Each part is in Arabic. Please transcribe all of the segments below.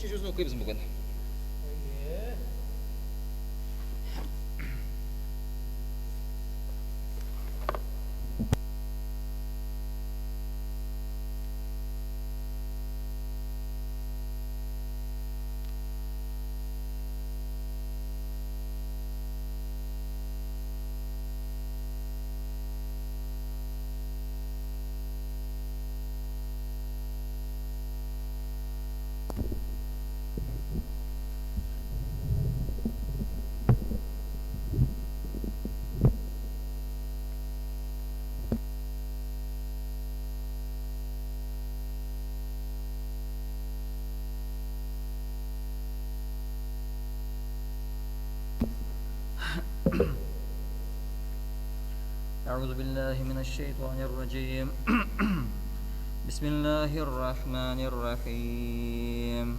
jus no klibs bukan? أعوذ بالله من الشيطان الرجيم. بسم الله الرحمن الرحيم.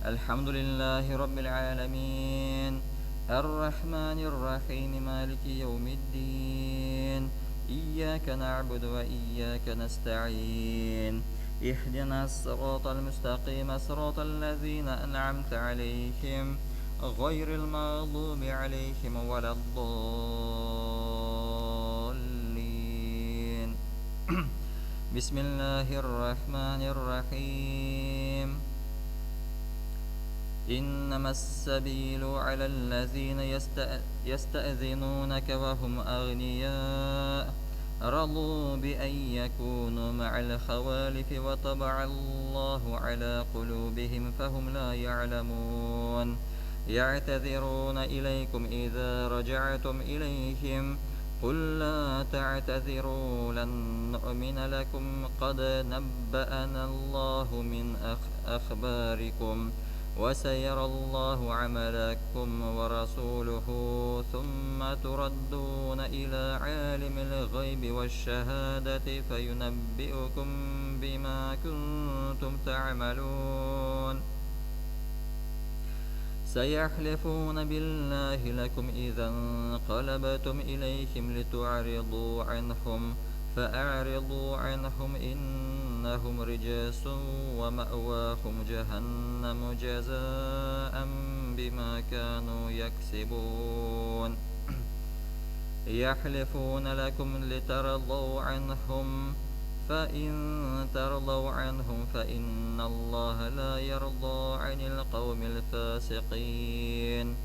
الحمد لله رب العالمين، الرحمن الرحيم، مالك يوم الدين. إياك نعبد وإياك نستعين. اهدنا الصراط المستقيم، صراط الذين أنعمت عليهم غير المغضوب عليهم ولا الضالين. بسم الله الرحمن الرحيم. إنما السبيل على الذين يستأذنونك وهم أغنياء رضوا بأن يكونوا مع الخوالف وطبع الله على قلوبهم فهم لا يعلمون. يعتذرون إليكم إذا رجعتم إليهم قل لا تعتذروا لن نؤمن لكم قد نبأنا الله من أخباركم وسيرى الله عملكم ورسوله ثم تردون إلى عالم الغيب والشهادة فينبئكم بما كنتم تعملون. سيحلفون بالله لكم إذا انقلبتم إليهم لتعرضوا عنهم فأعرضوا عنهم إنهم رجس ومأواهم جهنم جزاء بما كانوا يكسبون. يحلفون لكم لترضوا عنهم فإن ترضوا عنهم فإن الله لا يرضى عن القوم الفاسقين.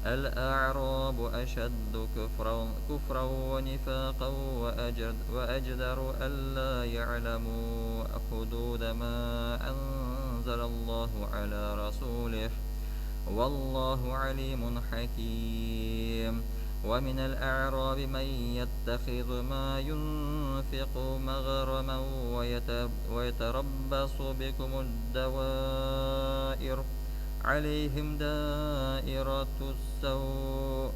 الأعراب أشد كفرا ونفاقا وأجدر ألا يعلموا حدود ما أنزل الله على رسوله والله عليم حكيم. ومن الأعراب من يتخذ ما ينفق مغرما ويتربص بكم الدوائر عليهم دائرة السوء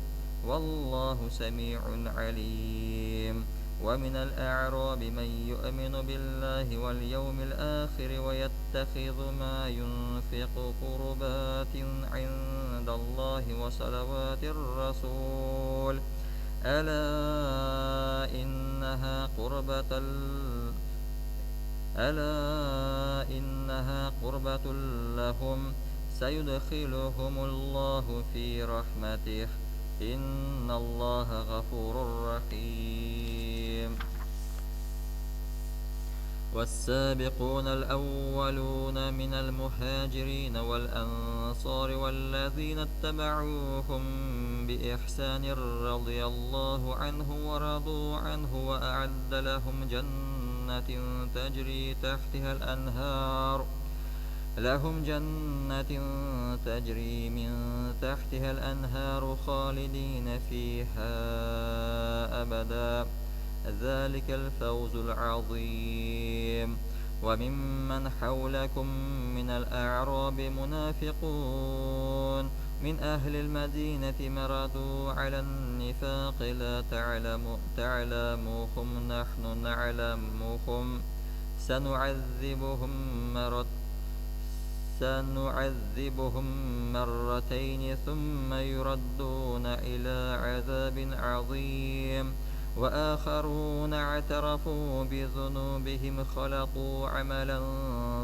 والله سميع عليم. ومن الأعراب من يؤمن بالله واليوم الآخر ويتخذ ما ينفق قربات عند الله وصلوات الرسول ألا إنها قربة لهم سيدخلهم الله في رحمته إن الله غفور رحيم. والسابقون الأولون من المهاجرين والأنصار والذين اتبعوهم بإحسان رضي الله عنهم ورضوا عنه وأعد لهم جنات تجري من تحتها الأنهار خالدين فيها أبدا ذلك الفوز العظيم. وممن حولكم من الأعراب منافقون من أهل المدينة مردوا على النفاق لا تعلموهم نحن نعلمهم سنعذبهم مرتين ثم يردون إلى عذاب عظيم وآخرون اعترفوا بذنوبهم خلقوا عملا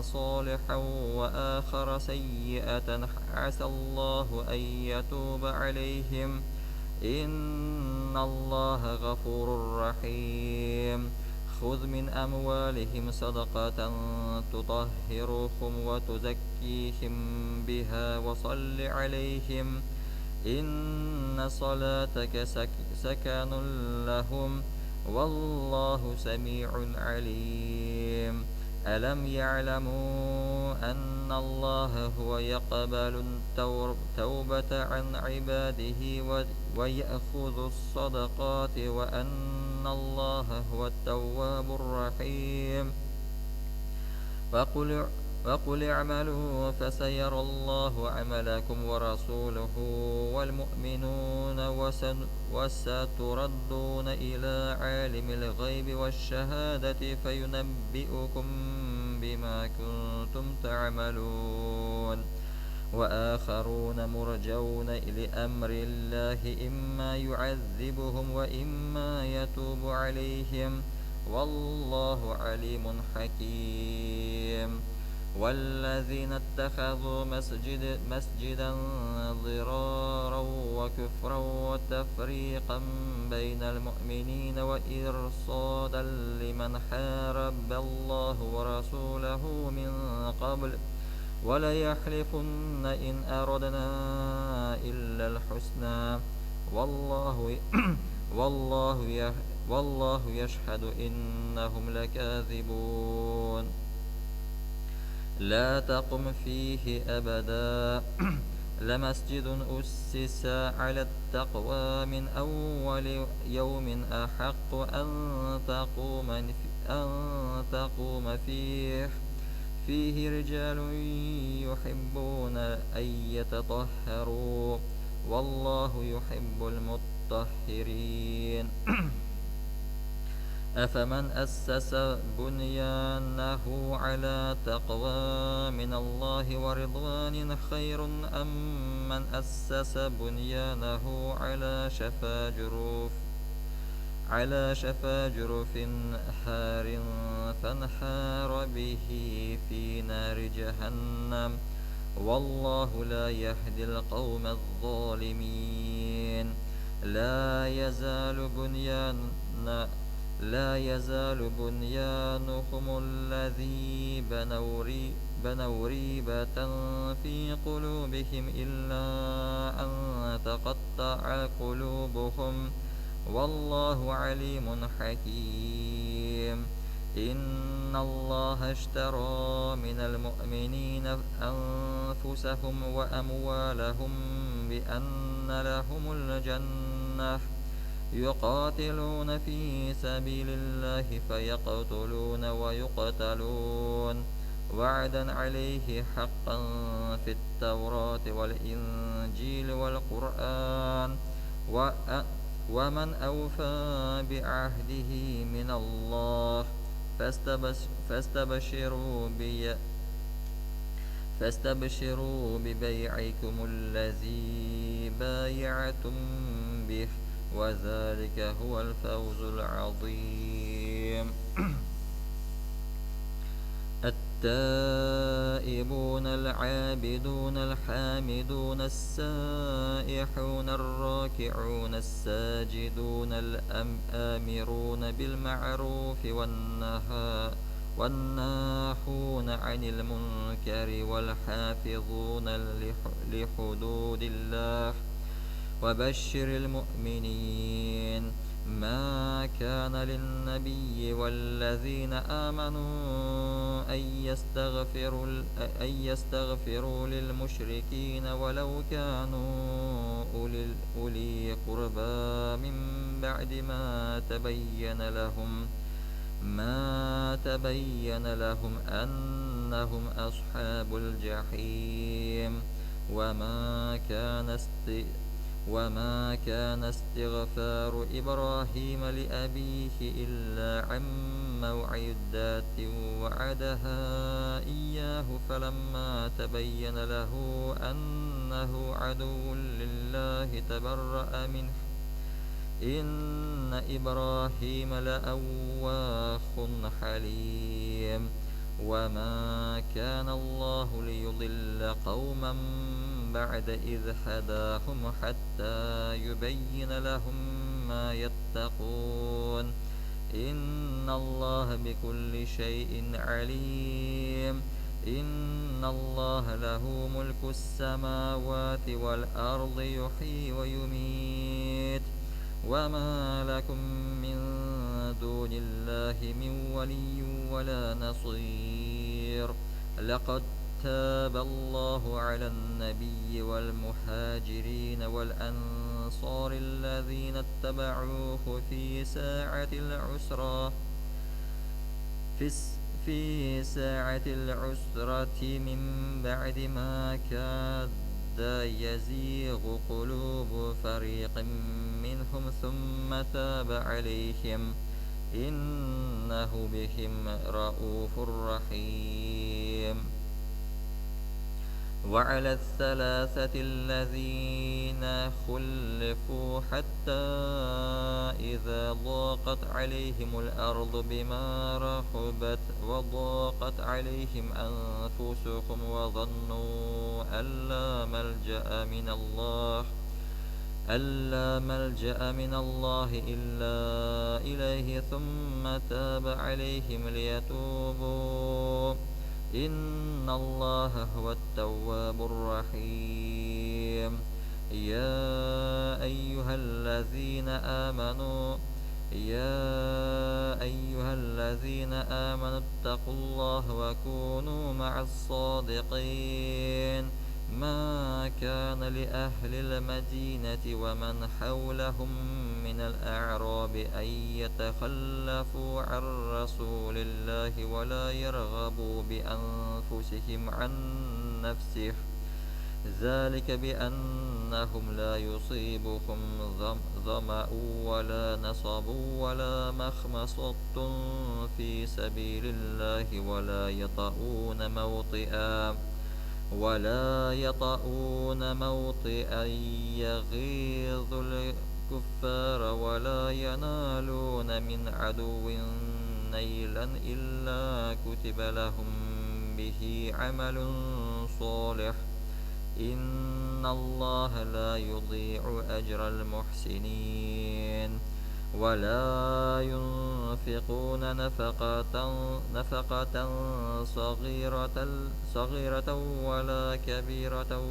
صالحا وآخر سيئة عسى الله أن يتوب عليهم إن الله غفور رحيم. خذ من أموالهم صدقة تطهرهم وتزكيهم بها وصل عليهم إن صلاتك سكن لهم والله سميع عليم. ألم يعلموا أن الله هو يقبل التوبة عن عباده ويأخذ الصدقات وأن الله هو التواب الرحيم. وقل اعملوا فسيرى الله عملكم ورسوله والمؤمنون وستردون إلى عالم الغيب والشهادة فينبئكم بما كنتم تعملون. وآخرون مرجون لأمر الله إما يعذبهم وإما يتوب عليهم والله عليم حكيم. والذين اتخذوا مسجدا ضرارا وكفرا وتفريقا بين المؤمنين وإرصادا لمن حارب الله ورسوله من قبل وليحلفن إن أردنا إلا الحسنى والله يشهد إنهم لكاذبون. لا تقم فيه أبدا لمسجد أسس على التقوى من أول يوم أحق أن تقوم فيه رجال يحبون أن يتطهروا والله يحب المطهرين. أفمن أسس بنيانه على تقوى من الله ورضوان خير أم من أسس بنيانه على شفا جرف هار فانحار به في نار جهنم والله لا يهدي القوم الظالمين. لا يزال بنيانهم الذي بنوا ريبة في قلوبهم إلا أن تقطع قلوبهم والله عليم حكيم. إن الله اشترى من المؤمنين أنفسهم وأموالهم بأن لهم الجنة يقاتلون في سبيل الله فيقتلون ويقتلون وعدا عليه حقا في التوراة والإنجيل والقرآن ومن أوفى بعهده من الله فاستبشروا ببيعكم الذي بايعتم به وذلك هو الفوز العظيم. التائبون العابدون الحامدون السائحون الراكعون الساجدون الآمرون بالمعروف والناهون عن المنكر والحافظون لحدود الله وبشر المؤمنين. ما كان للنبي والذين آمنوا أن يستغفروا للمشركين ولو كانوا أولي قربى من بعد ما تبين لهم أنهم أصحاب الجحيم. وما كان استغفار إبراهيم لأبيه إلا عن موعدة وعدها إياه فلما تبين له أنه عدو لله تبرأ منه إن إبراهيم لأواه حليم وما كان الله ليضل قوما بعد إذ هداهم حتى يبين لهم ما يتقون إن الله بكل شيء عليم إن الله له ملك السماوات والأرض يحيي ويميت وما لكم من دون الله من ولي ولا نصير لقد تاب الله على النبي والمهاجرين والأنصار الذين اتبعوه في ساعة العسرة في ساعة العسرة من بعد ما كاد يزيغ قلوب فريق منهم ثم تاب عليهم إنه بهم رءوف رحيم وعلى الثلاثة الذين خلفوا حتى إذا ضاقت عليهم الأرض بما رحبت وضاقت عليهم أنفسهم وظنوا ألا ملجأ من الله إلا إليه ثم تاب عليهم ليتوبوا إن الله هو التواب الرحيم يا أيها الذين آمنوا اتقوا الله وكونوا مع الصادقين ما كان لأهل المدينة ومن حولهم من الأعراب أن يتخلفوا عن رسول الله ولا يرغبوا بأنفسهم عن نفسه ذلك بأنهم لا يصيبهم ظمأ ولا نصب ولا مخمصة في سبيل الله ولا يطؤون موطئا يغيظ الكفار ولا ينالون من عدو نيلا إلا كتب لهم به عمل صالح إن الله لا يضيع أجر المحسنين ولا ينفقون نفقة صغيرة ولا كبيرة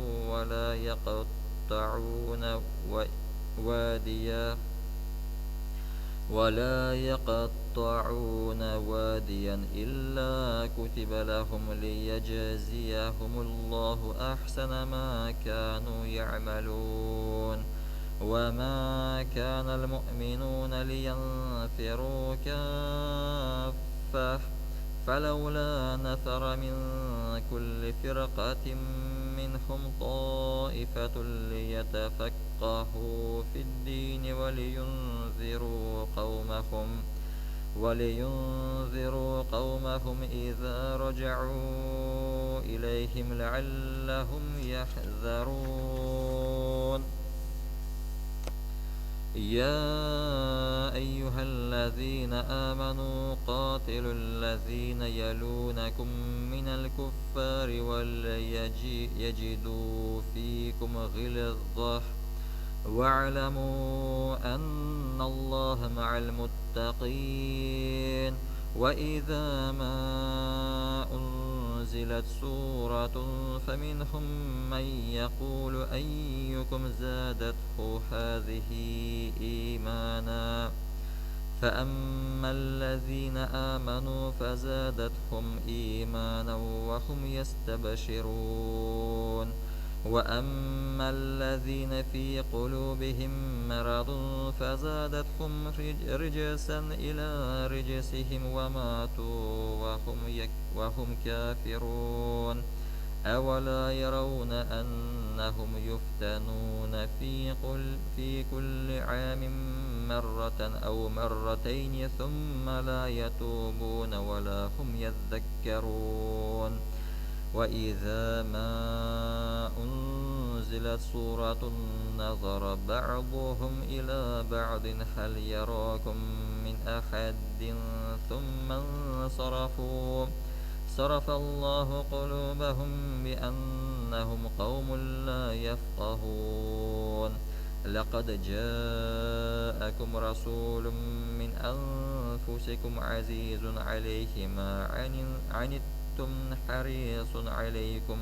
ولا يقطعون واديا إلا كتب لهم ليجزيهم الله أحسن ما كانوا يعملون وما كان المؤمنون لينفروا كافة فلولا نفر من كل فرقة منهم طائفة ليتفقهوا في الدين ولينذروا قومهم إذا رجعوا إليهم لعلهم يحذرون يا أيها الذين آمنوا قاتلوا الذين يلونكم من الكفار وليجدوا فيكم غلظة واعلموا أن الله مع المتقين وإذا ما أنزلت سورة فمنهم من يقول أيكم زادته هذه إيمانا فأما الذين آمنوا فزادتهم إيمانا وهم يستبشرون وأما الذين في قلوبهم مرض فزادتهم رجسا إلى رجسهم وماتوا وهم كافرون أولا يرون أنهم يفتنون في كل عام مرة أو مرتين ثم لا يتوبون ولا هم يذكرون وإذا ما أنزلت سورة نظر بعضهم إلى بعض هل يراكم من أحد ثم انصرفوا صرف الله قلوبهم بأنهم قوم لا يفقهون لقد جاءكم رسول من أنفسكم عزيز عليه ما عنتم حريص عليكم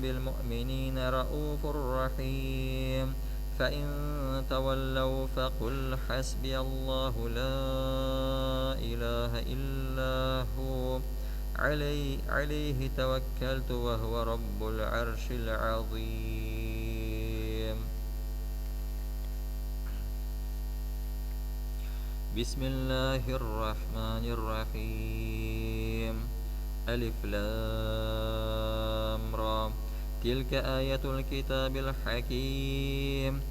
بالمؤمنين رءوف رحيم فإن تولوا فقل حسبي الله لا إله إلا هو عليه توكلت وهو رب العرش العظيم. بسم الله الرحمن الرحيم. ألف لام را تلك آية الكتاب الحكيم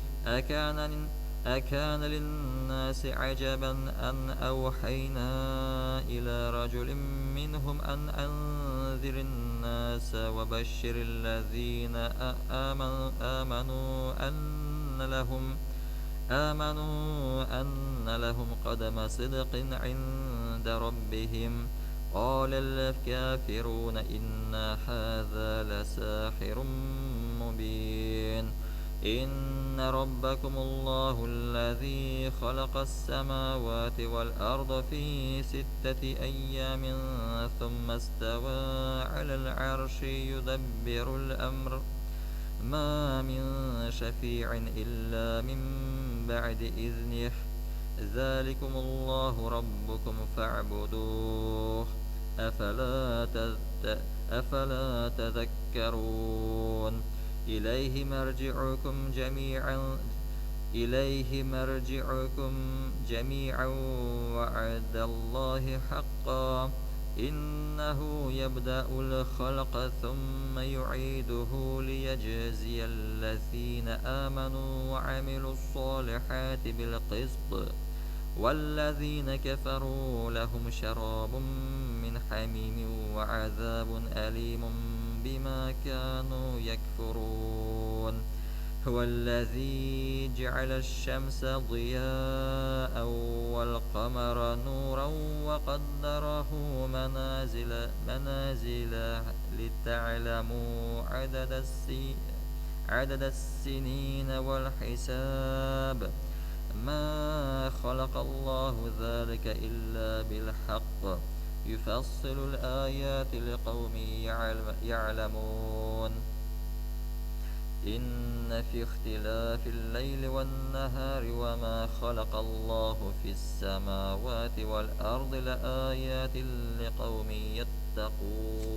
أكان للناس عجبا أن أوحينا إلى رجل منهم أن أنذر الناس وبشر الذين آمنوا أن لهم قدم صدق عند ربهم قال الكافرون إن هذا لساحر مبين إن ربكم الله الذي خلق السماوات والأرض في 6 أيام ثم استوى على العرش يدبر الأمر ما من شفيع إلا من بعد إذنه ذلكم الله ربكم فاعبدوه أفلا تذكرون إليه مرجعكم جميعا وعد الله حقا إنه يبدأ الخلق ثم يعيده ليجزي الذين آمنوا وعملوا الصالحات بالقسط والذين كفروا لهم شراب من حميم وعذاب أليم بما كانوا يكفرون هو الذي جعل الشمس ضياء والقمر نورا وقدره منازل لتعلموا عدد السنين والحساب ما خلق الله ذلك إلا بالحق يفصل الآيات لقوم يعلمون إن في اختلاف الليل والنهار وما خلق الله في السماوات والأرض لآيات لقوم يتقون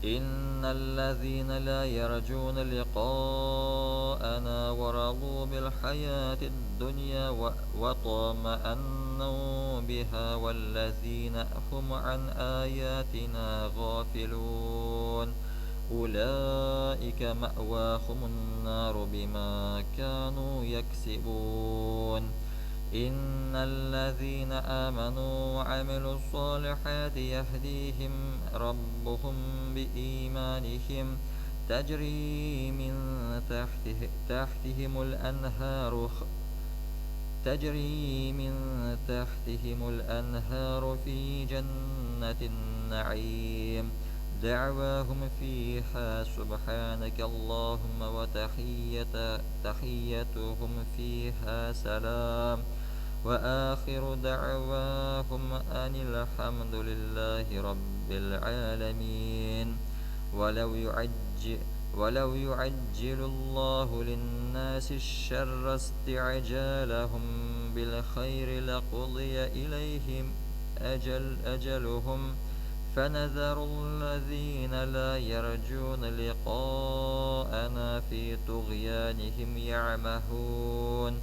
إن الذين لا يرجون لقاءنا ورضوا بالحياة الدنيا وطمأنوا بها والذين هم عن آياتنا غافلون أولئك مأواهم النار بما كانوا يكسبون إن الذين آمنوا وعملوا الصالحات يهديهم ربهم بإيمانهم تجري من تحتهم الأنهار في جنة النعيم دعواهم فيها سبحانك اللهم وتحيتهم فيها سلام وآخر دعواهم أن الحمد لله رب العالمين ولو يعجل الله للناس الشر استعجالهم بالخير لقضي إليهم أجلهم فنذر الذين لا يرجون لقاءنا في طغيانهم يعمهون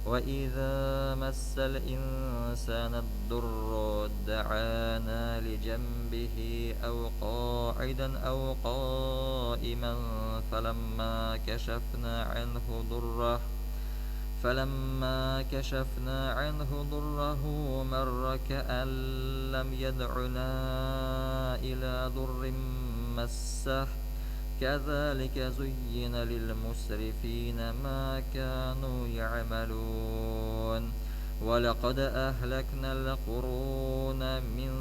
وإذا مس الإنسان الضر دعانا لجنبه أو قاعدا أو فلما كشفنا عنه ضره مر كأن لم يدعنا إلى ضر مسه كذلك زين للمسرفين ما كانوا يعملون ولقد أهلكنا القرون من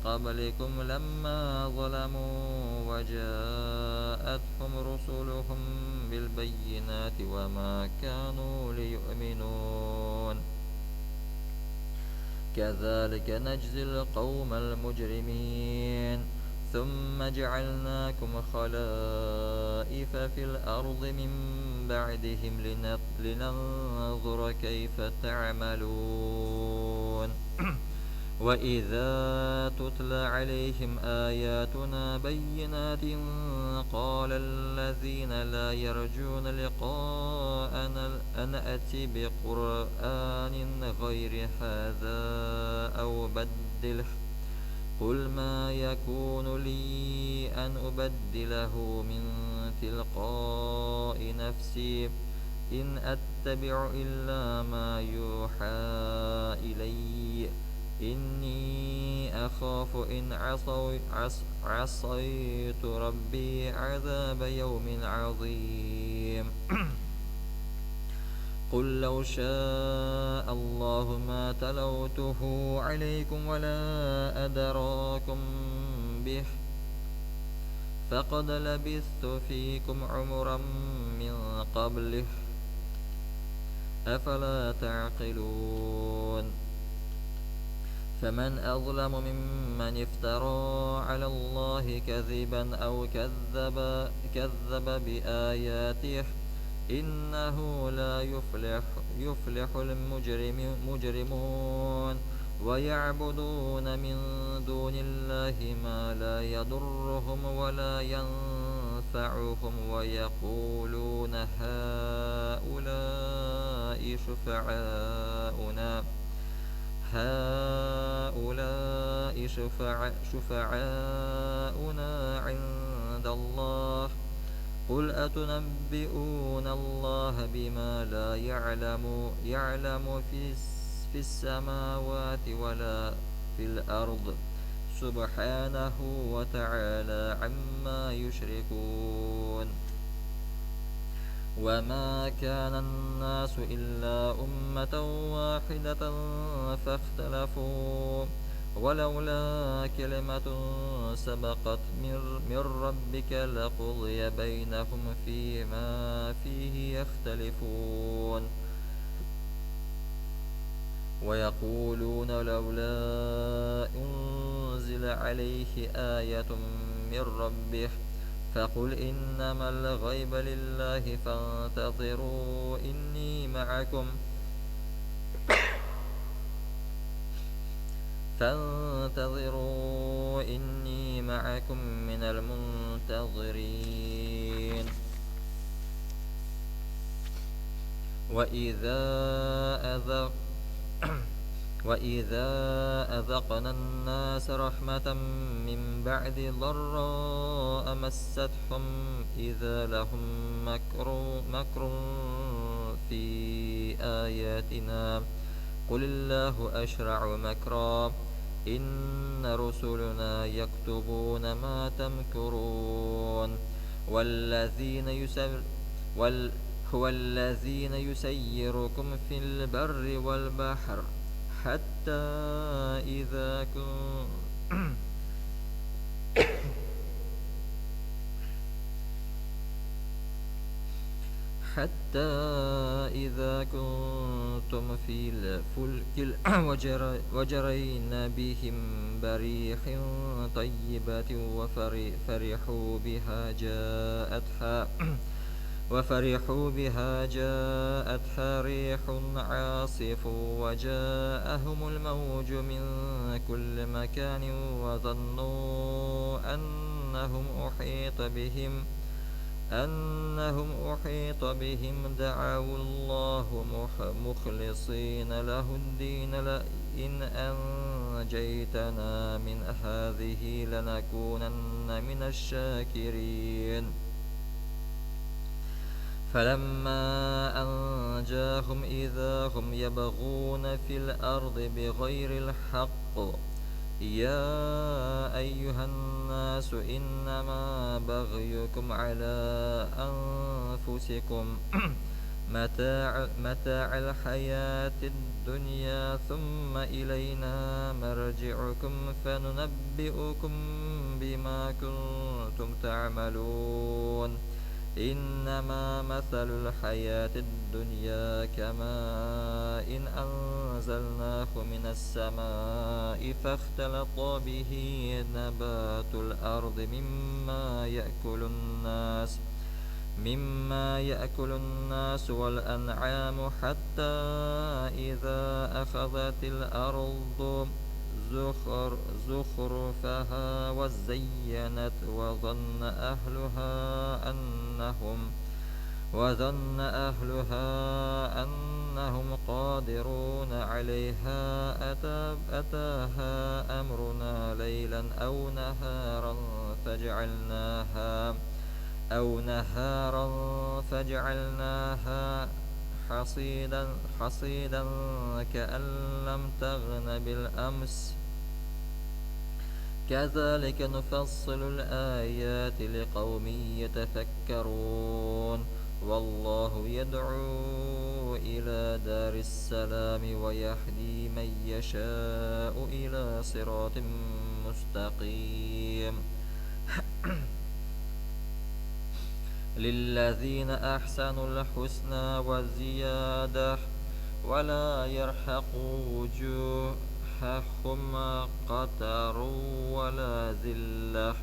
قبلكم لما ظلموا وجاءتهم رسلهم بالبينات وما كانوا ليؤمنون كذلك نجزي القوم المجرمين ثم جعلناكم خلائف في الأرض من بعدهم لننظر كيف تعملون وإذا تتلى عليهم آياتنا بينات قال الذين لا يرجون لقاءنا أن أتي بقرآن غير هذا أو بدله قل ما يكون لي أن أبدله من تلقاء نفسي إن أتبع إلا ما يوحى إلي إني أخاف إن عصيت ربي عذاب يوم عظيم قل لو شاء الله ما تلوته عليكم ولا أدراكم به فقد لبثت فيكم عمرا من قبله أفلا تعقلون فمن أظلم ممن افترى على الله كذبا أو كذب بآياته إنه لا يفلح المجرمون ويعبدون من دون الله ما لا يضرهم ولا ينفعهم ويقولون هؤلاء شفعاؤنا عند الله قل أتنبئون الله بما لا يعلم في السماوات ولا في الأرض سبحانه وتعالى عما يشركون وما كان الناس إلا أمة واحدة فاختلفوا ولولا كلمة سبقت من ربك لقضي بينهم فيما فيه يختلفون ويقولون لولا أنزل عليه آية من ربه فقل إنما الغيب لله فانتظروا إني معكم من المنتظرين وإذا أذقنا الناس رحمة من بعد ضراء مستهم إذا لهم مكر في آياتنا قل الله أشرع مكرا إن رسلنا يكتبون ما تمكرون هو الذين يسيركم في البر والبحر حتى إذا كنتم في الفلك وجرين بهم بريح طيبة وفرحوا بها جاءتها ريح عاصف وجاءهم الموج من كل مكان وظنوا أنهم أحيط بهم دعوا الله مخلصين له الدين لئن أنجيتنا من هذه لنكونن من الشاكرين فلما نجاهم إذا هم يبغون في الأرض بغير الحق. يا أيها الناس إنما بغيكم على أنفسكم متاع الحياة الدنيا ثم إلينا مرجعكم فننبئكم بما كنتم تعملون. إنما مثل الحياة الدنيا كماء إن أنزلناه من السماء فاختلط به نبات الأرض مما يأكل الناس والأنعام حتى إذا أخذت الأرض زخرفها وزينت وظن أهلها أنهم قادرون عليها أتاها أمرنا ليلا أو نهارا فجعلناها حصيدا كأن لم تغن بالأمس. كذلك نفصل الآيات لقوم يتفكرون. والله يدعو إلى دار السلام ويهدي من يشاء إلى صراط مستقيم. للذين أحسنوا الحسنى وزيادة ولا يرهق وجوههم قتر ولا ذلة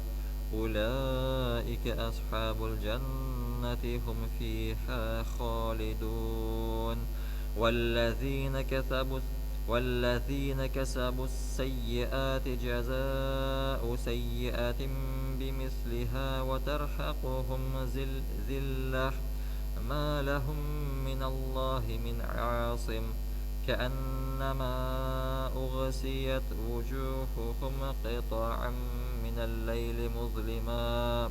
أولئك أصحاب الجنة هم فيها خالدون. والذين كسبوا السيئات جزاء سيئة بمثلها وترهقهم ذلة ما لهم من الله من عاصم كأنما أغشيت وجوههم قطعا من الليل مظلما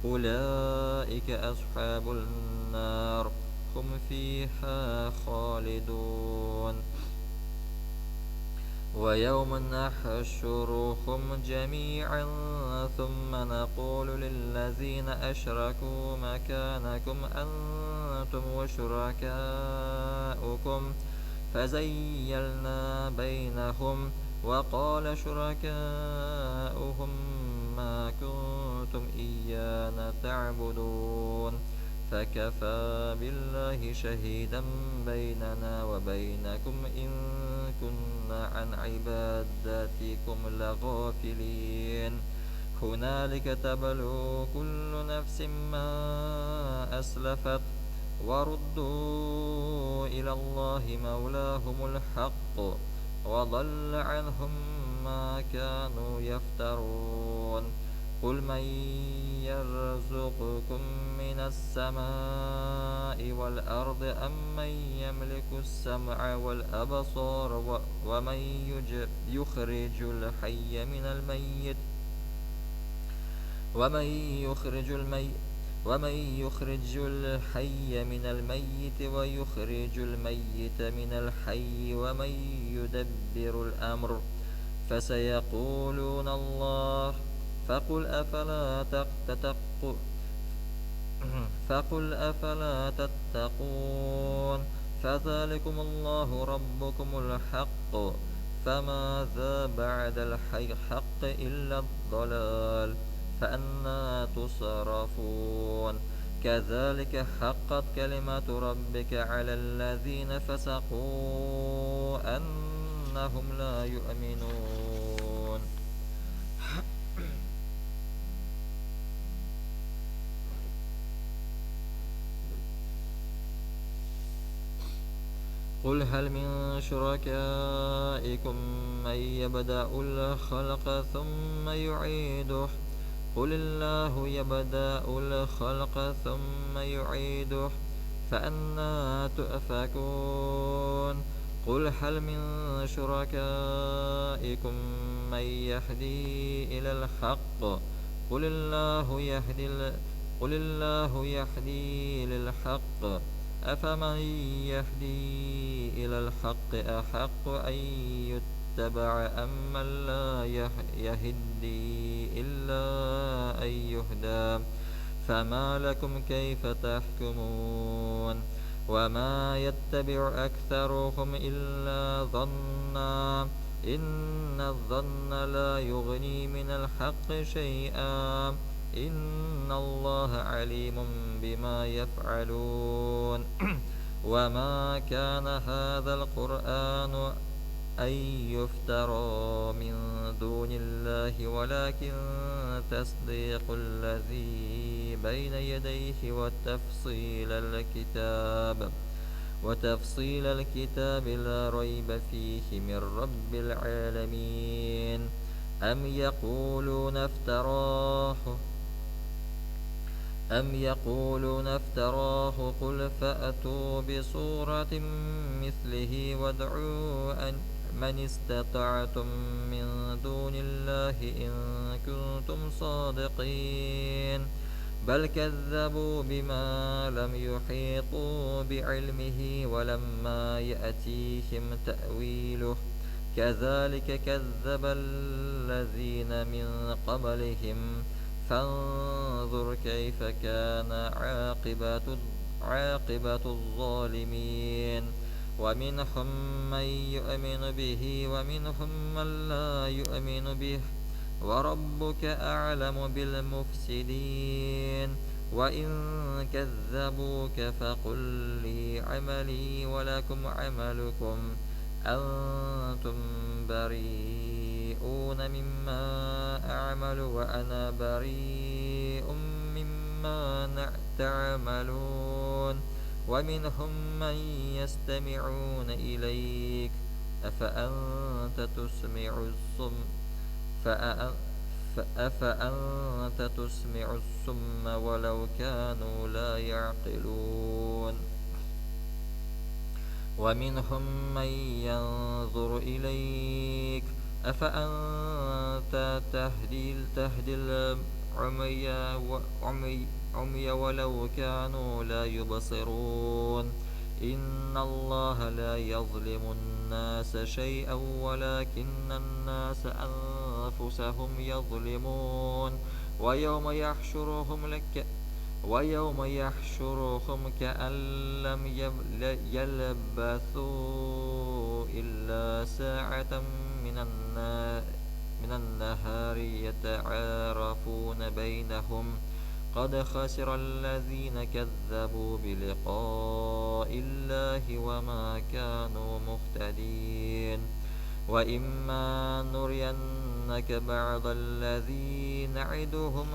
أولئك أصحاب النار هم فيها خالدون. ويوم نحشرهم جميعا ثم نقول للذين أشركوا مكانكم أنتم وشركاؤكم فزيلنا بينهم وقال شركاؤهم ما كنتم إيانا تعبدون فكفى بالله شهيدا بيننا وبينكم إن كنا عن عباداتكم لغافلين. هنالك تبلو كل نفس ما أسلفت وردوا إلى الله مولاهم الحق وضل عنهم ما كانوا يفترون. قل من يرزقكم من السماء والأرض أم من يملك السمع والأبصار ومن يخرج الحي من الميت ويخرج الميت من الحي ومن يدبر الأمر فسيقولون الله فقل أفلا تتقون. فذلكم الله ربكم الحق فماذا بعد الحق إلا الضلال فأنى تصرفون. كذلك حقت كلمة ربك على الذين فسقوا أنهم لا يؤمنون. قل هل من شركائكم من يبدأ الخلق ثم يعيده قل الله يبدأ الخلق ثم يعيده فأنى تؤفكون. قل هل من شركائكم من يهدي إلى الحق قل الله يهدي للحق أفمن يهدي إلى الحق أحق أن يتبع أم من لا يهدي إلا أن يهدى فما لكم كيف تحكمون وما يتبع أكثرهم إلا ظنا إن الظن لا يغني من الحق شيئا إن الله عليم بما يفعلون وما كان هذا القرآن أن يفترى من دون الله ولكن تصديق الذي بين يديه وتفصيل الكتاب لا ريب فيه من رب العالمين أم يقولون افتراه قل فأتوا بسورة مثله وادعوا من استطعتم من دون الله إن كنتم صادقين بل كذبوا بما لم يحيطوا بعلمه ولما يأتيهم تأويله كذلك كذب الذين من قبلهم فانظر كيف كان عاقبة الظالمين ومنهم من يؤمن به ومنهم من لا يؤمن به وربك أعلم بالمفسدين وإن كذبوك فقل لي عملي ولكم عملكم أنتم بريئون مما أعمل وأنا بريء مما تعملون ومنهم من يستمعون إليك أفأنت تسمع الصم ولو كانوا لا يعقلون ومنهم من ينظر إليك أفأنت تهدي العمي ولو كانوا لا يبصرون إن الله لا يظلم الناس شيئا ولكن الناس أنفسهم يظلمون ويوم يحشرهم كأن لم يلبثوا إلا ساعة من النهار يتعارفون بينهم قد خسر الذين كذبوا بلقاء الله وما كانوا مهتدين وإما نرينك بعض الذي نعدهم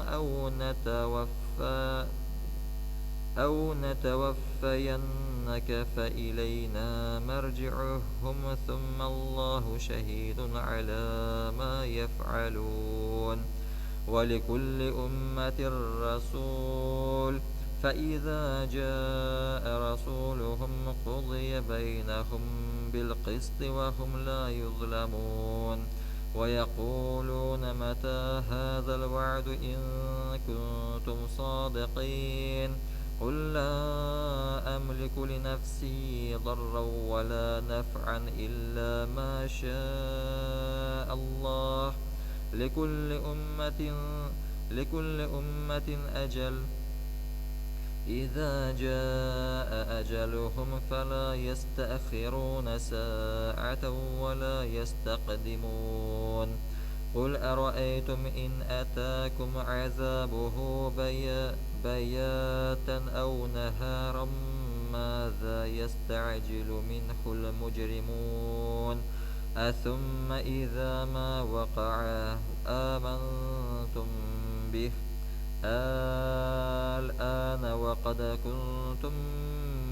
أو نتوفينك فإلينا مرجعهم ثم الله شهيد على ما يفعلون ولكل أمة رسول فإذا جاء رسولهم قضي بينهم بالقسط وهم لا يظلمون ويقولون متى هذا الوعد إن كنتم صادقين قل لا أملك لنفسي ضرا ولا نفعا إلا ما شاء الله لكل أمة أجل إذا جاء أجلهم فلا يستأخرون ساعة ولا يستقدمون قل أرأيتم إن أتاكم عذابه بياتا أو نهارا ماذا يستعجل منه المجرمون أثم إذا ما وقع آمنتم به الآن وقد كنتم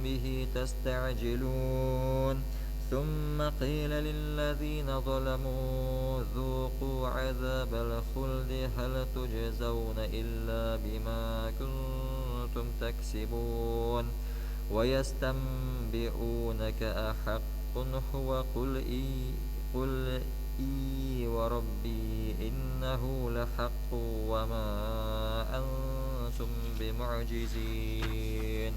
به تستعجلون ثم قيل للذين ظلموا ذوقوا عذاب الخلد هل تجزون إلا بما كنتم تكسبون ويستنبئونك أحق هو قل إي وربي إنه لحق وما أنتم بمعجزين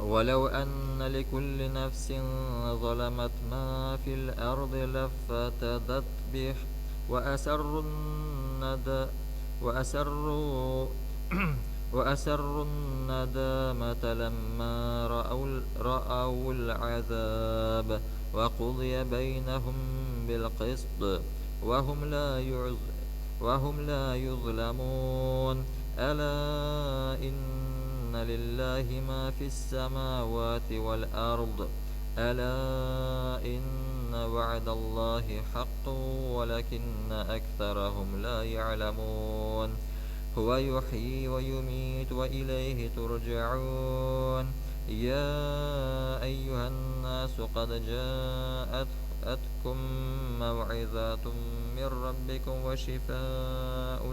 ولو أن لكل نفس ظلمت ما في الأرض لافتدت به وأسروا الندى وأسروا وأسروا الندامة لما رأوا العذاب وقضي بينهم بالقسط وهم لا يظلمون. ألا إن لله ما في السماوات والأرض. ألا إن وعد الله حق ولكن أكثرهم لا يعلمون. هو يحيي ويميت وإليه ترجعون. يا أيها الناس قد جاءتكم موعظة من ربكم وشفاء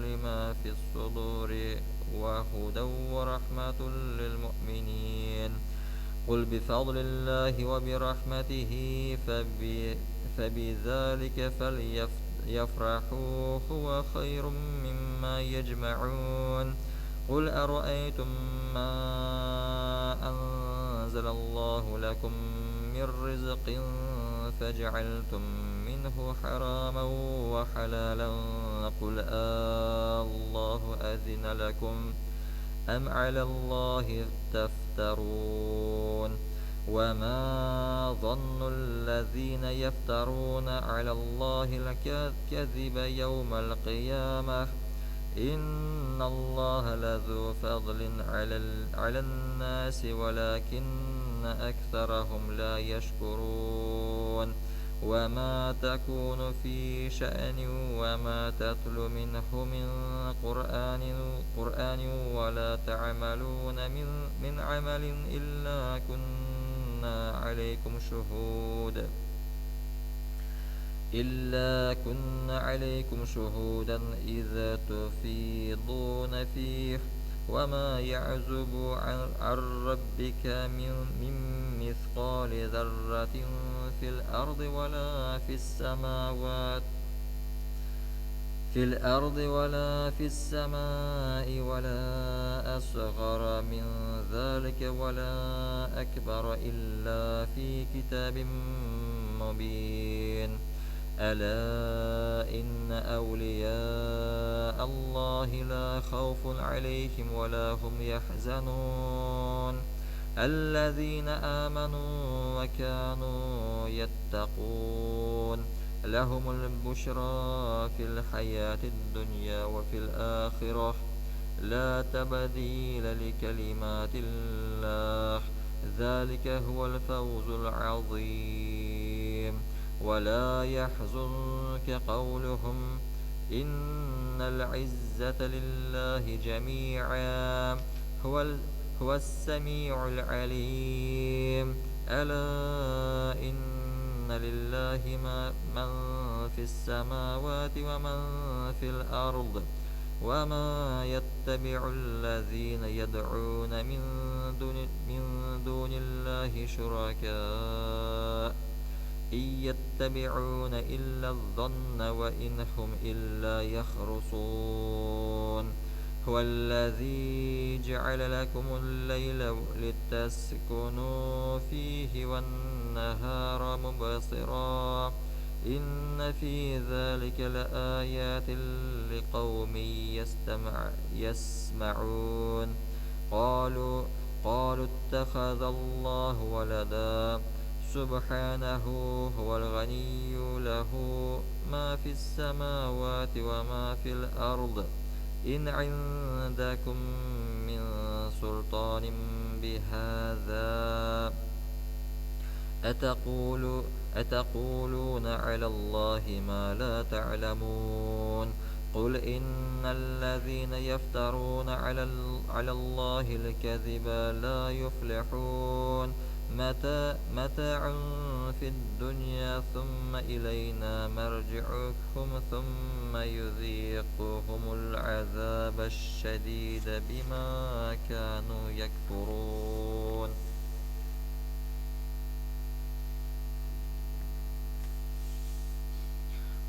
لما في الصدور وهدى ورحمة للمؤمنين. قل بفضل الله وبرحمته فبذلك فليفرحوا هو خير مما يجمعون. قل أرأيتم ما أنزل الله لكم من رزق فجعلتم منه حراما وحلالا قل الله أذن لكم أم على الله تفترون. وما ظن الذين يفترون على الله الكذب يوم القيامة إن الله لذو فضل على الناس ولكن أكثرهم لا يشكرون. وما تكون في شأن وما تتلو منه من قرآن ولا تعملون من عمل إلا كنا عليكم شهودا إذا تفيضون فيه. وما يعزب عن ربك من مثقال ذرة في الأرض ولا في السماء ولا أصغر من ذلك ولا أكبر إلا في كتاب مبين. ألا إن أولياء الله لا خوف عليهم ولا هم يحزنون. الذين آمنوا وكانوا يتقون لهم البشرى في الحياة الدنيا وفي الآخرة لا تبديل لكلمات الله ذلك هو الفوز العظيم. ولا يحزنك قولهم إن العزة لله جميعا هو السميع العليم. ألا إن لله من في السماوات ومن في الأرض. وما يتبع الذين يدعون من دون الله شركاء إن يتبعون إلا الظن وإن هم إلا يخرصون. هو الذي جعل لكم الليل لتسكنوا فيه والنهار مبصرا إن في ذلك لآيات لقوم يسمعون. قالوا اتخذ الله ولدا سبحانه هو الغني له ما في السماوات وما في الأرض إن عندكم من سلطان بهذا أتقولون على الله ما لا تعلمون. قل إن الذين يفترون على الله الكذب لا يفلحون. متاع في الدنيا ثم إلينا مرجعكم ثم يذيقهم العذاب الشديد بما كانوا يكفرون.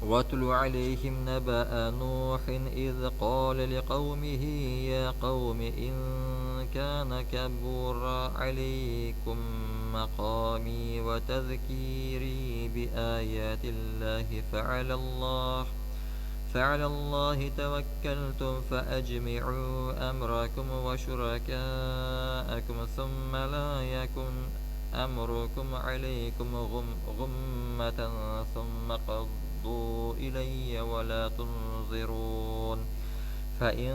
واتل عليهم نبأ نوح إذ قال لقومه يا قوم إن كان كبورا عليكم مقامي وتذكيري بآيات الله فعلى الله توكلتم فأجمعوا أمركم وشركاءكم ثم لا يكن أمركم عليكم غمة ثم قضوا إلي ولا تنظرون فإن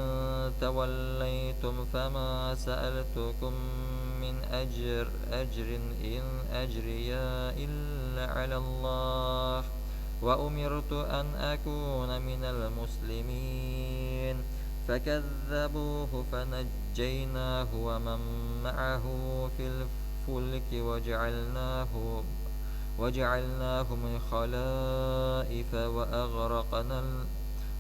توليتم فما سألتكم من أجر إن أجري إلا على الله وأمرت أن أكون من المسلمين فكذبوه فنجيناه ومن معه في الفلك وجعلناهم خلائف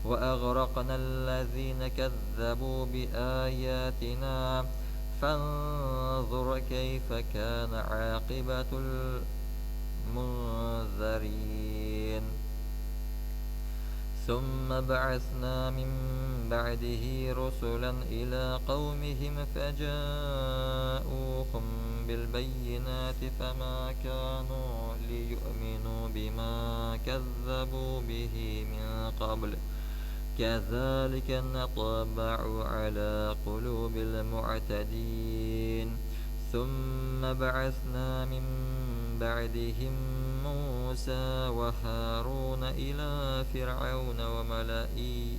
وأغرقنا الذين كذبوا بآياتنا فانظر كيف كان عاقبة المنذرين ثم بعثنا من بعده رسلا إلى قومهم فجاءوهم بالبينات فما كانوا ليؤمنوا بما كذبوا به من قبل كذلك نطبع على قلوب المعتدين ثم بعثنا من بعدهم موسى وهارون إلى فرعون وملئه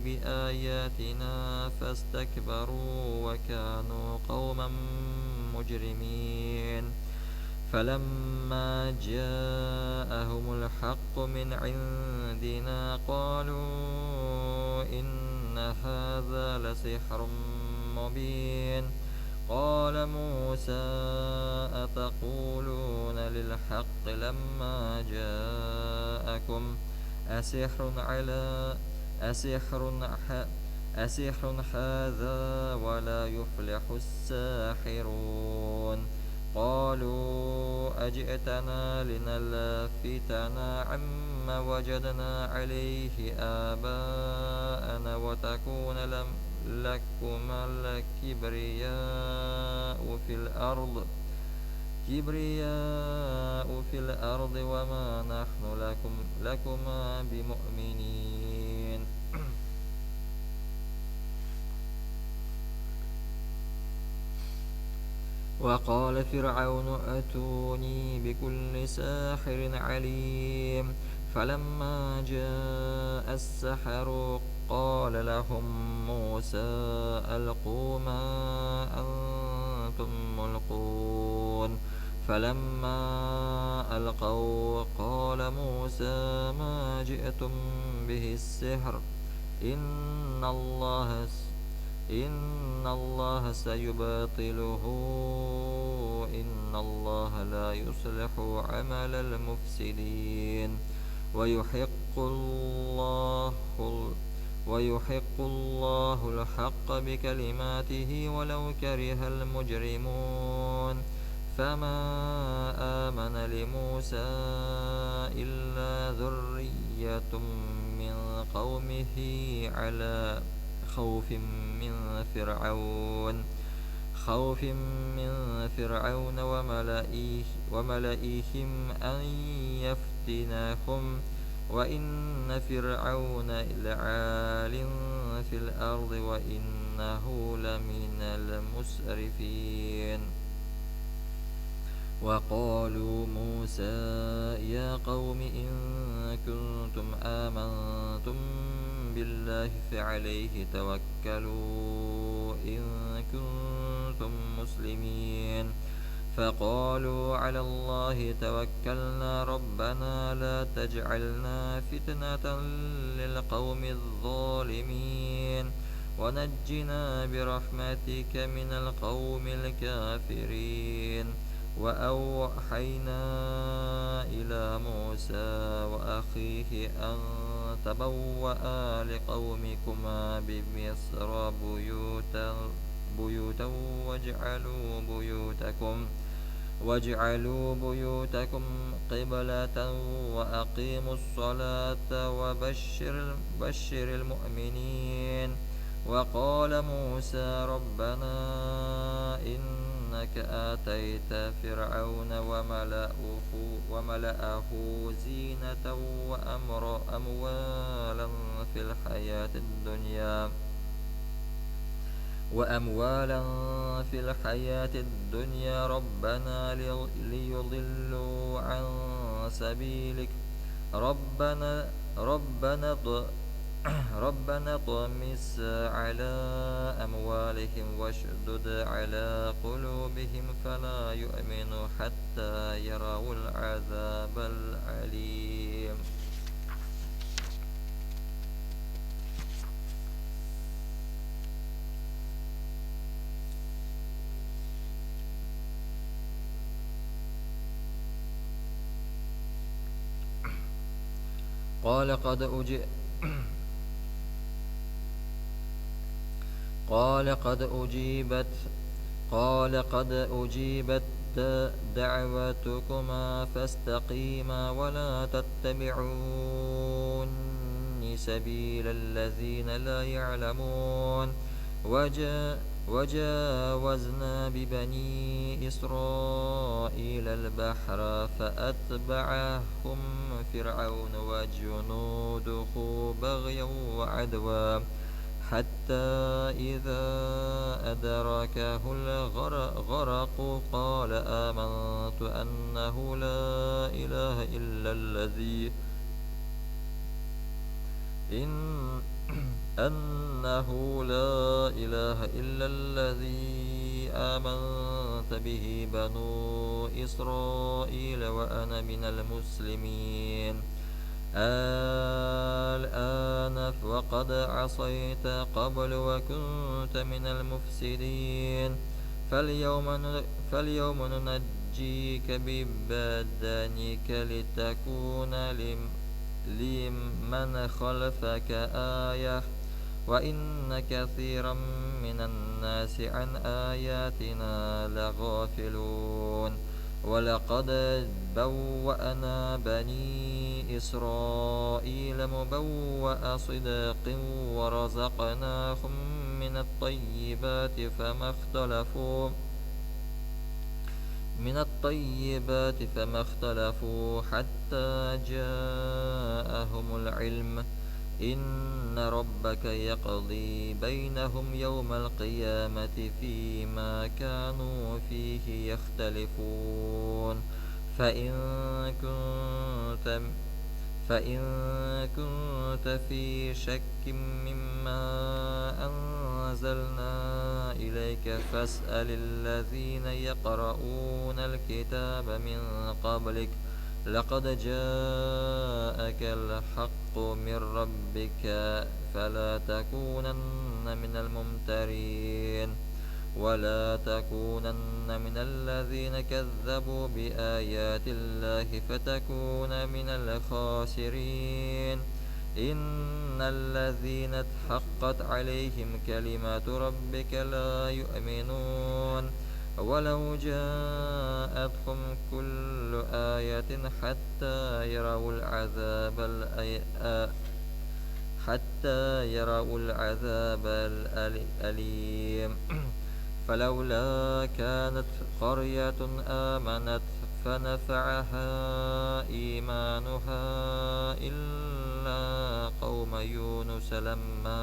بآياتنا فاستكبروا وكانوا قوما مجرمين فلما جاءهم الحق من عندنا قالوا إن هذا لسحر مبين قال موسى أتقولون للحق لما جاءكم أسحر هذا ولا يفلح الساحرون قالوا أجئتنا لنلفتنا عما وجدنا عليه آباءنا وتكون لكما الكبرياء في الأرض وما نحن لكما بمؤمنين وقال فرعون أتوني بكل ساحر عليم فلما جاء السحرة قال لهم موسى ألقوا ما أنتم ملقون فلما ألقوا قال موسى ما جئتم به السحر إن الله سيبطله إن الله لا يصلح عمل المفسدين ويحق الله الحق بكلماته ولو كره المجرمون فما آمن لموسى إلا ذرية من قومه على خوف من فرعون وملئهم أن يفتناهم وإن فرعون لعال في الأرض وإنه لمن المسرفين وقالوا موسى يا قوم إن كنتم آمنتم بالله فعليه توكلوا إن كنتم مسلمين فقالوا على الله توكلنا ربنا لا تجعلنا فتنة للقوم الظالمين ونجنا برحمتك من القوم الكافرين وأوحينا إلى موسى وأخيه أن تبوأ لقومكما بمصر بيوتا واجعلوا بيوتكم قبلة وأقيموا الصلاة وبشر المؤمنين وقال موسى ربنا إنك آتيت فرعون وملأه زينة وأموالا في الحياة الدنيا ربنا ليضلوا عن سبيلك ربنا ربنا ط- ربنا طمس على أموالهم واشدد على قلوبهم فلا يؤمنوا حتى يروا العذاب الأليم. قال قد أجئ قال قد أجيبت دعوتكما فاستقيما ولا تتبعون سبيل الذين لا يعلمون. وجاوزنا ببني إسرائيل البحر فأتبعهم فرعون وجنوده بغيا وعدوا حتى إذا أدركه الغرق قال آمنت أنه لا إله إلا الذي آمنت به بنو إسرائيل وأنا من المسلمين. الآن وقد عصيت قبل وكنت من المفسدين فاليوم ننجيك ببدنك لتكون لمن خلفك آية وإن كثيرا من الناس عن آياتنا لغافلون. ولقد بوأنا بني إسرائيل مبوأ صدق ورزقناهم من الطيبات فما اختلفوا حتى جاءهم العلم. إن ربك يقضي بينهم يوم القيامة فيما كانوا فيه يختلفون. فإن كنت فإن كنت في شك مما أنزلنا إليك فاسأل الذين يقرؤون الكتاب من قبلك لقد جاءك الحق من ربك فلا تكونن من الممترين ولا تكونن من الذين كذبوا بآيات الله فتكون من الخاسرين. إن الذين حقت عليهم كلمات ربك لا يؤمنون ولو جاءتهم كل آية حتى يروا العذاب الأليم. فلولا كانت قرية آمنت فنفعها إيمانها إلا قوم يونس لما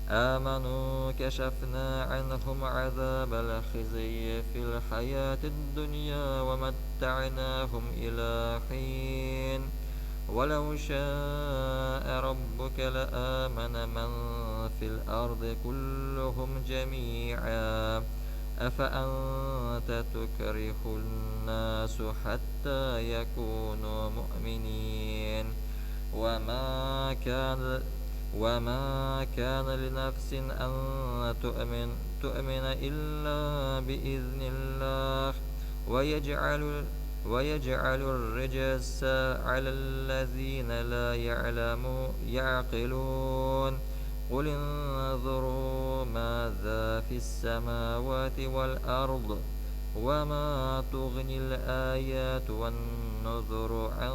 آمنوا كشفنا عنهم عذاب الخزي في الحياة الدنيا ومتعناهم إلى حين. ولو شاء ربك لآمن من في الأرض كلهم جميعا أفأنت تكره الناس حتى يكونوا مؤمنين. وما كان لنفس أن تؤمن إلا بإذن الله ويجعل الرجس على الذين لا يعقلون. قل انظروا ماذا في السماوات والأرض وما تغني الآيات والنذر عن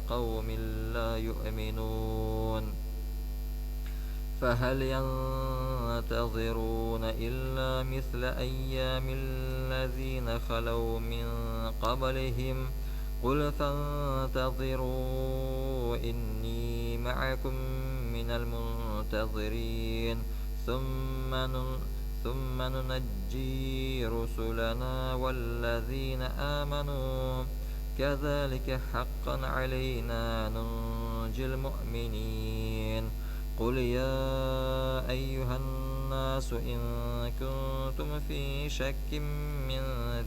قوم لا يؤمنون. فهل ينتظرون إلا مثل أيام الذين خلوا من قبلهم قل فانتظروا إني معكم من المنتظرين ثم ننجي رسلنا والذين آمنوا كذلك حقا علينا ننجي المؤمنين قل يا أيها الناس إن كنتم في شك من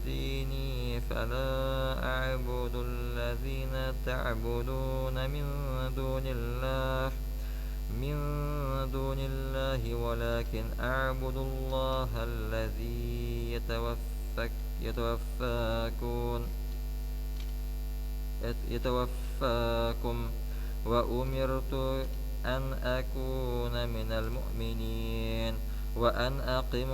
ديني فلا أعبد الذين تعبدون من دون الله ولكن أعبد الله الذي يتوفاكم وأمرت أن أكون من المؤمنين وأن أقم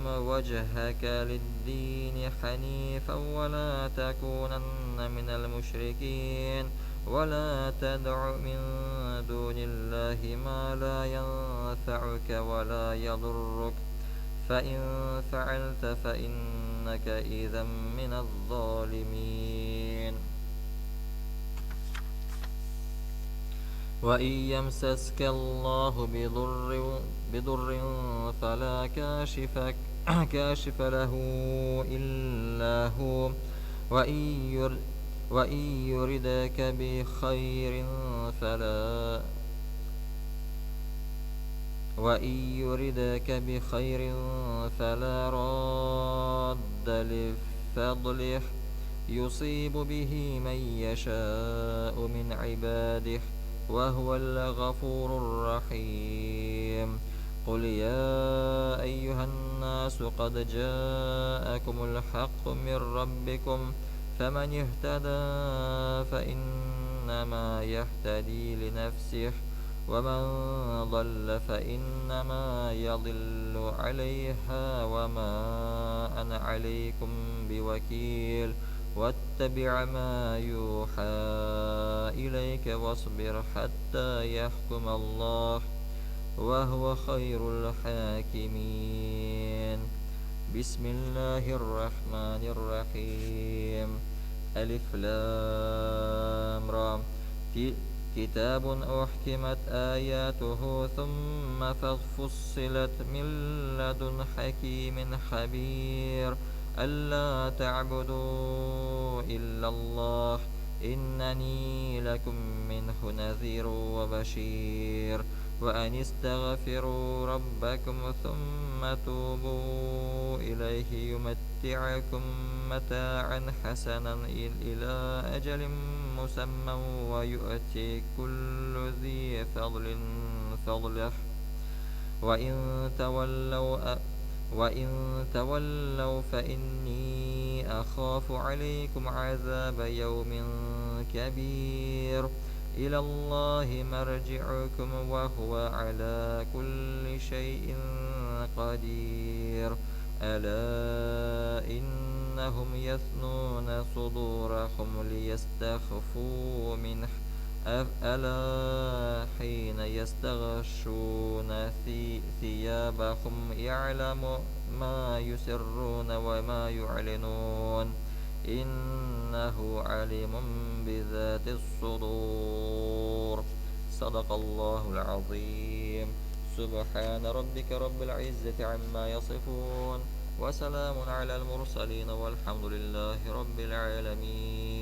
وجهك للدين حنيفا ولا تكونن من المشركين ولا تدع من دون الله ما لا ينفعك ولا يضرك فإن فعلت فإنك إذا من الظالمين وإن يمسسك الله بضر فلا كاشف له إلا هو وإن يردك بخير فلا راد لفضله يصيب به من يشاء من عباده وهو الغفور الرحيم قل يا أيها الناس قد جاءكم الحق من ربكم فمن اهتدى فإنما يهتدي لنفسه ومن ضل فإنما يضل عليها وما أنا عليكم بوكيل واتبع ما يوحى إليك واصبر حتى يحكم الله وهو خير الحاكمين بسم الله الرحمن الرحيم ألف لام را كتاب أحكمت آياته ثم فصلت من لدن حكيم خبير ألا تعبدوا إلا الله إنني لكم منه نذير وبشير وأن استغفروا ربكم ثم توبوا إليه يمتعكم متاعا حسنا إلى أجل مسمى ويؤتي كل ذي فضل فضله وإن تولوا فإني أخاف عليكم عذاب يوم كبير إلى الله مرجعكم وهو على كل شيء قدير ألا إنهم يثنون صدورهم ليستخفوا منه ألا حين يستغشون ثيابهم يعلم ما يسرون وما يعلنون إنه عليم بذات الصدور صدق الله العظيم سبحان ربك رب العزة عما يصفون وسلام على المرسلين والحمد لله رب العالمين